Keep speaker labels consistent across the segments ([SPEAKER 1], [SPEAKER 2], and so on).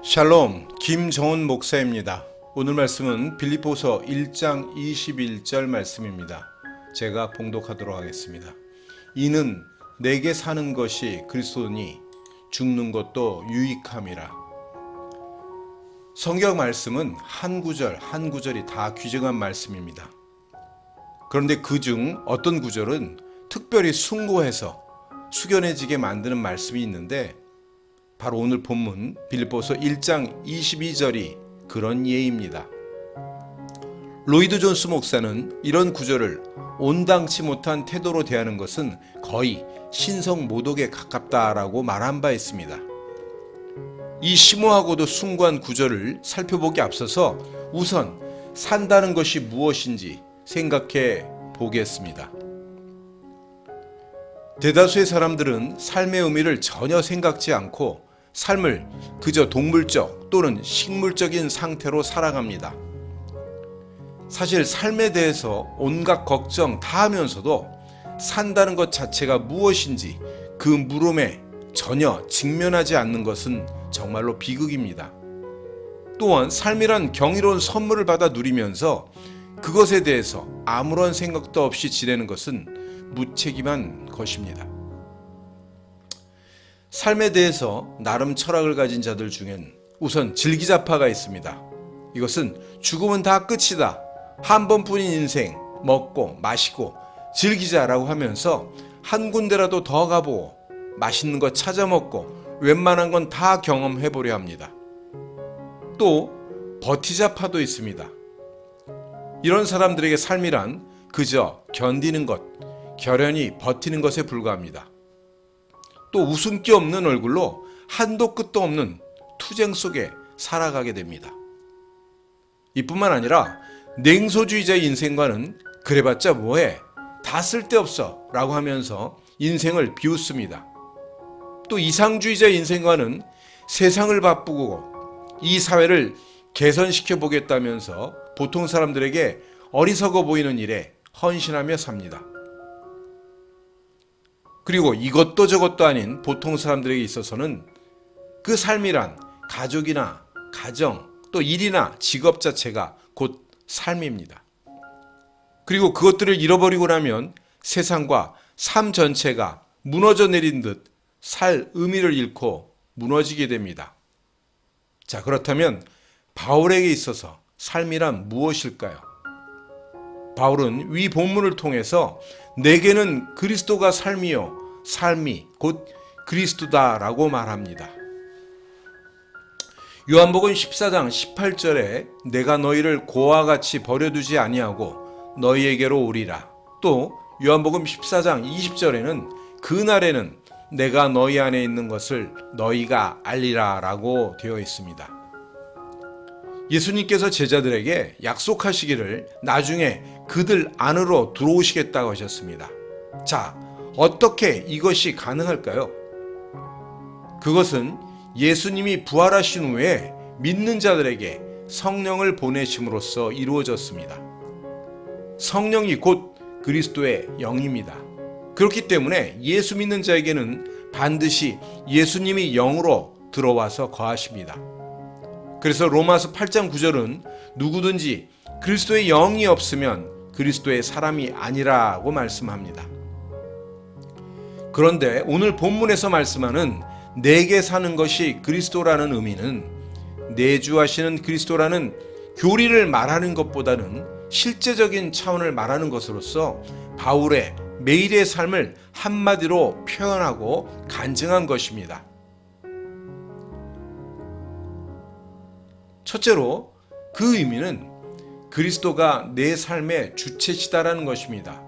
[SPEAKER 1] 샬롬, 김정훈 목사입니다. 오늘 말씀은 빌립보서 1장 21절 말씀입니다. 제가 봉독하도록 하겠습니다. 이는 내게 사는 것이 그리스도니 죽는 것도 유익함이라. 성경 말씀은 한 구절 한 구절이 다 귀정한 말씀입니다. 그런데 그중 어떤 구절은 특별히 숭고해서 숙연해지게 만드는 말씀이 있는데 바로 오늘 본문 빌립보서 1장 22절이 그런 예입니다. 로이드 존스 목사는 이런 구절을 온당치 못한 태도로 대하는 것은 거의 신성 모독에 가깝다라고 말한 바 있습니다. 이 심오하고도 숭고한 구절을 살펴보기 앞서서 우선 산다는 것이 무엇인지 생각해 보겠습니다. 대다수의 사람들은 삶의 의미를 전혀 생각지 않고 삶을 그저 동물적 또는 식물적인 상태로 살아갑니다. 사실 삶에 대해서 온갖 걱정 다 하면서도 산다는 것 자체가 무엇인지 그 물음에 전혀 직면하지 않는 것은 정말로 비극입니다. 또한 삶이란 경이로운 선물을 받아 누리면서 그것에 대해서 아무런 생각도 없이 지내는 것은 무책임한 것입니다. 삶에 대해서 나름 철학을 가진 자들 중엔 우선 질기자파가 있습니다. 이것은 죽으면 다 끝이다. 한 번뿐인 인생 먹고 마시고 즐기자라고 하면서 한 군데라도 더 가보고 맛있는 거 찾아 먹고 웬만한 건 다 경험해보려 합니다. 또 버티자파도 있습니다. 이런 사람들에게 삶이란 그저 견디는 것, 결연히 버티는 것에 불과합니다. 또 웃음기 없는 얼굴로 한도 끝도 없는 투쟁 속에 살아가게 됩니다. 이뿐만 아니라 냉소주의자의 인생과는 그래봤자 뭐해, 다 쓸데없어 라고 하면서 인생을 비웃습니다. 또 이상주의자의 인생과는 세상을 바꾸고 이 사회를 개선시켜 보겠다면서 보통 사람들에게 어리석어 보이는 일에 헌신하며 삽니다. 그리고 이것도 저것도 아닌 보통 사람들에게 있어서는 그 삶이란 가족이나 가정 또 일이나 직업 자체가 곧 삶입니다. 그리고 그것들을 잃어버리고 나면 세상과 삶 전체가 무너져 내린 듯 살 의미를 잃고 무너지게 됩니다. 자, 그렇다면 바울에게 있어서 삶이란 무엇일까요? 바울은 위 본문을 통해서 내게는 그리스도가 삶이요 삶이 곧 그리스도다라고 말합니다. 요한복음 14장 18절에 내가 너희를 고와 같이 버려두지 아니하고 너희에게로 오리라. 또 요한복음 14장 20절에는 그날에는 내가 너희 안에 있는 것을 너희가 알리라 라고 되어 있습니다. 예수님께서 제자들에게 약속하시기를 나중에 그들 안으로 들어오시겠다고 하셨습니다. 자, 어떻게 이것이 가능할까요? 그것은 예수님이 부활하신 후에 믿는 자들에게 성령을 보내심으로써 이루어졌습니다. 성령이 곧 그리스도의 영입니다. 그렇기 때문에 예수 믿는 자에게는 반드시 예수님이 영으로 들어와서 거하십니다. 그래서 로마서 8장 9절은 누구든지 그리스도의 영이 없으면 그리스도의 사람이 아니라고 말씀합니다. 그런데 오늘 본문에서 말씀하는 내게 사는 것이 그리스도라는 의미는 내주하시는 그리스도라는 교리를 말하는 것보다는 실제적인 차원을 말하는 것으로서 바울의 매일의 삶을 한마디로 표현하고 간증한 것입니다. 첫째로 그 의미는 그리스도가 내 삶의 주체시다라는 것입니다.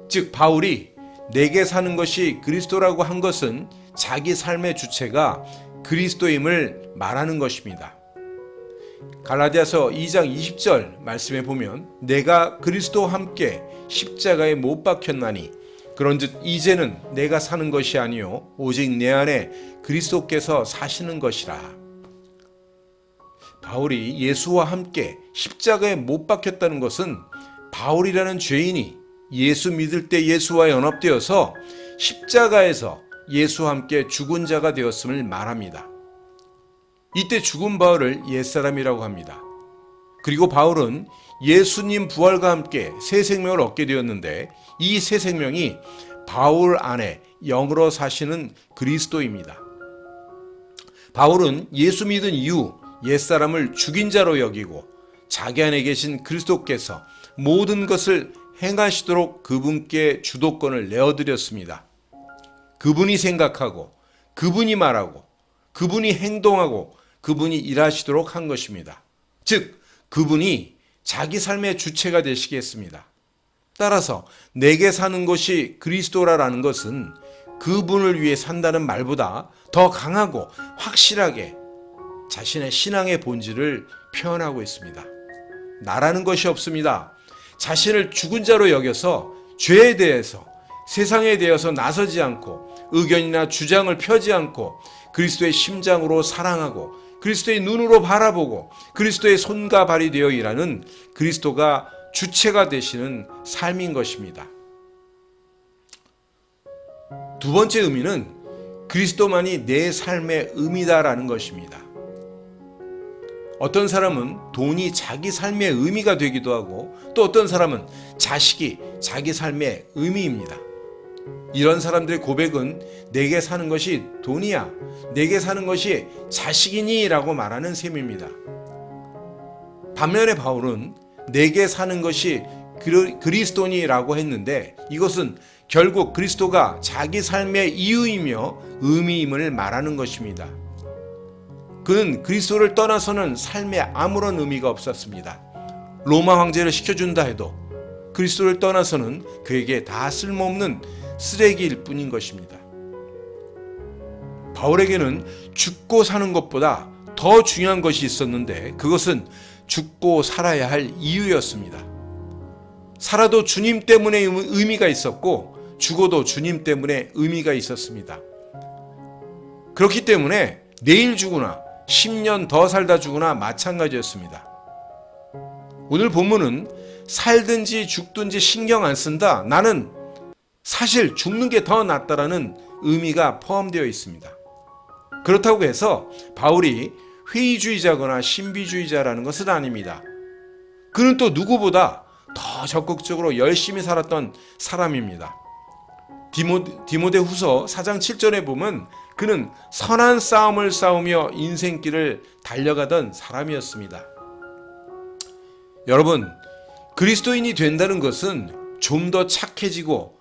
[SPEAKER 1] 즉 바울이 내게 사는 것이 그리스도라고 한 것은 자기 삶의 주체가 그리스도임을 말하는 것입니다. 갈라디아서 2장 20절 말씀에 보면 내가 그리스도와 함께 십자가에 못 박혔나니 그런즉 이제는 내가 사는 것이 아니요 오직 내 안에 그리스도께서 사시는 것이라. 바울이 예수와 함께 십자가에 못 박혔다는 것은 바울이라는 죄인이 예수 믿을 때 예수와 연합되어서 십자가에서 예수와 함께 죽은 자가 되었음을 말합니다. 이때 죽은 바울을 옛사람이라고 합니다. 그리고 바울은 예수님 부활과 함께 새 생명을 얻게 되었는데 이 새 생명이 바울 안에 영으로 사시는 그리스도입니다. 바울은 예수 믿은 이후 옛사람을 죽인 자로 여기고 자기 안에 계신 그리스도께서 모든 것을 행하시도록 그분께 주도권을 내어드렸습니다. 그분이 생각하고 그분이 말하고 그분이 행동하고 그분이 일하시도록 한 것입니다. 즉 그분이 자기 삶의 주체가 되시겠습니다. 따라서 내게 사는 것이 그리스도라는 것은 그분을 위해 산다는 말보다 더 강하고 확실하게 자신의 신앙의 본질을 표현하고 있습니다. 나라는 것이 없습니다. 자신을 죽은 자로 여겨서 죄에 대해서 세상에 대해서 나서지 않고 의견이나 주장을 펴지 않고 그리스도의 심장으로 사랑하고 그리스도의 눈으로 바라보고 그리스도의 손과 발이 되어 일하는 그리스도가 주체가 되시는 삶인 것입니다. 두 번째 의미는 그리스도만이 내 삶의 의미다라는 것입니다. 어떤 사람은 돈이 자기 삶의 의미가 되기도 하고 또 어떤 사람은 자식이 자기 삶의 의미입니다. 이런 사람들의 고백은 내게 사는 것이 돈이야, 내게 사는 것이 자식이니 라고 말하는 셈입니다. 반면에 바울은 내게 사는 것이 그리스도니 라고 했는데 이것은 결국 그리스도가 자기 삶의 이유이며 의미임을 말하는 것입니다. 그는 그리스도를 떠나서는 삶에 아무런 의미가 없었습니다. 로마 황제를 시켜준다 해도 그리스도를 떠나서는 그에게 다 쓸모없는 쓰레기일 뿐인 것입니다. 바울에게는 죽고 사는 것보다 더 중요한 것이 있었는데 그것은 죽고 살아야 할 이유였습니다. 살아도 주님 때문에 의미가 있었고 죽어도 주님 때문에 의미가 있었습니다. 그렇기 때문에 내일 죽으나 10년 더 살다 죽으나 마찬가지였습니다. 오늘 본문은 살든지 죽든지 신경 안 쓴다. 나는 사실 죽는 게 더 낫다라는 의미가 포함되어 있습니다. 그렇다고 해서 바울이 회의주의자거나 신비주의자라는 것은 아닙니다. 그는 또 누구보다 더 적극적으로 열심히 살았던 사람입니다. 디모데후서 4장 7절에 보면 그는 선한 싸움을 싸우며 인생길을 달려가던 사람이었습니다. 여러분, 그리스도인이 된다는 것은 좀 더 착해지고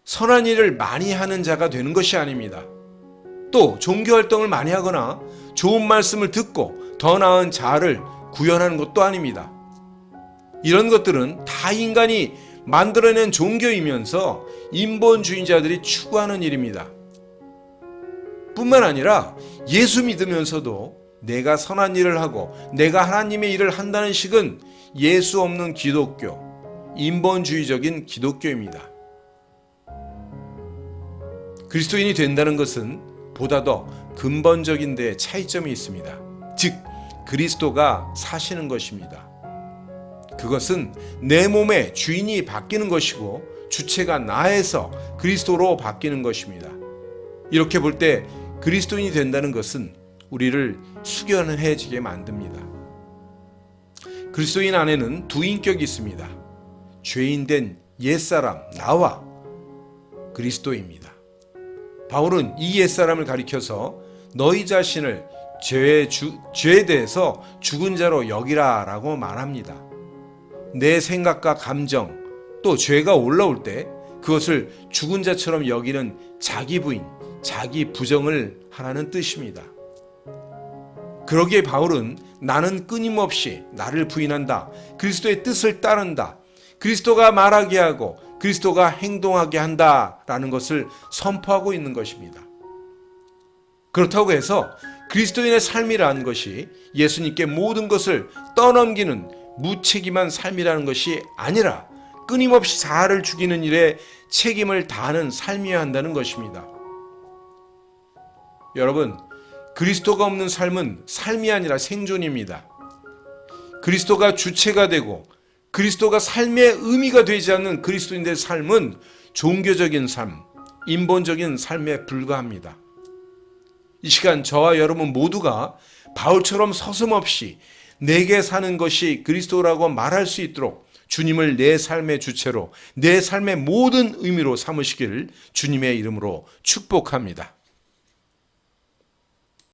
[SPEAKER 1] 선한 일을 많이 하는 자가 되는 것이 아닙니다. 또 종교활동을 많이 하거나 좋은 말씀을 듣고 더 나은 자아를 구현하는 것도 아닙니다. 이런 것들은 다 인간이 만들어낸 종교이면서 인본주의자들이 추구하는 일입니다. 뿐만 아니라 예수 믿으면서도 내가 선한 일을 하고 내가 하나님의 일을 한다는 식은 예수 없는 기독교, 인본주의적인 기독교입니다. 그리스도인이 된다는 것은 보다 더 근본적인 데 차이점이 있습니다. 즉 그리스도가 사시는 것입니다. 그것은 내 몸의 주인이 바뀌는 것이고 주체가 나에서 그리스도로 바뀌는 것입니다. 이렇게 볼 때 그리스도인이 된다는 것은 우리를 숙연해지게 만듭니다. 그리스도인 안에는 두 인격이 있습니다. 죄인된 옛사람, 나와 그리스도입니다. 바울은 이 옛사람을 가리켜서 너희 자신을 죄에 대해서 죽은 자로 여기라 라고 말합니다. 내 생각과 감정 또 죄가 올라올 때 그것을 죽은 자처럼 여기는 자기 부인, 자기 부정을 하라는 뜻입니다. 그러기에 바울은 나는 끊임없이 나를 부인한다. 그리스도의 뜻을 따른다. 그리스도가 말하게 하고 그리스도가 행동하게 한다라는 것을 선포하고 있는 것입니다. 그렇다고 해서 그리스도인의 삶이라는 것이 예수님께 모든 것을 떠넘기는 무책임한 삶이라는 것이 아니라 끊임없이 자아를 죽이는 일에 책임을 다하는 삶이어야 한다는 것입니다. 여러분, 그리스도가 없는 삶은 삶이 아니라 생존입니다. 그리스도가 주체가 되고 그리스도가 삶의 의미가 되지 않는 그리스도인들의 삶은 종교적인 삶, 인본적인 삶에 불과합니다. 이 시간 저와 여러분 모두가 바울처럼 서슴없이 내게 사는 것이 그리스도라고 말할 수 있도록 주님을 내 삶의 주체로, 내 삶의 모든 의미로 삼으시기를 주님의 이름으로 축복합니다.